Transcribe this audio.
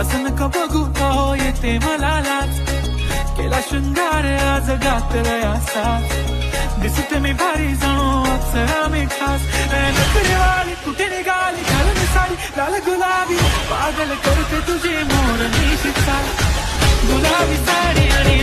असं नका बघू हो येते मला लाज, केला शृंगार आज घातलाय असाच, दिसते मी भारी जणू अप्सरा मी खास, नखरेवाली कुठे निघाली घालून साडी लाल गुलाबी, पागल करते तुझे मोर निशित साडी, गुलाबी साडी आणि